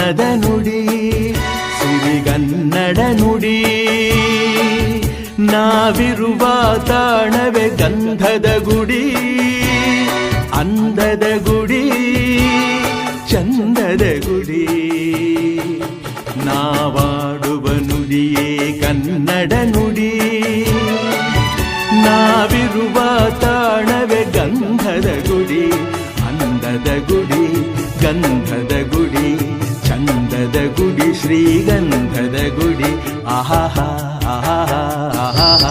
ಬಣ್ಣದ ನುಡಿ ಸಿರಿಗನ್ನಡ ನುಡಿ. ನಾವಿರುವ ತಾಣವೇ ಗಂಧದ ಗುಡಿ, ಅಂದದ ಗುಡಿ, ಚಂದದ ಗುಡಿ. ನಾವಾಡುವ ನುಡಿಯೇ ಕನ್ನಡ ನುಡಿ, ನಾವಿರುವ ತಾಣವೇ ಗಂಧದ ಗುಡಿ, ಅಂದದ ಗುಡಿ, ಗಂಧದ ಗುಡಿ, ಚಂದದ ಗುಡಿ, ಶ್ರೀಗಂಧದ ಗುಡಿ. ಆಹಾ ಆಹಾ ಆಹಾ.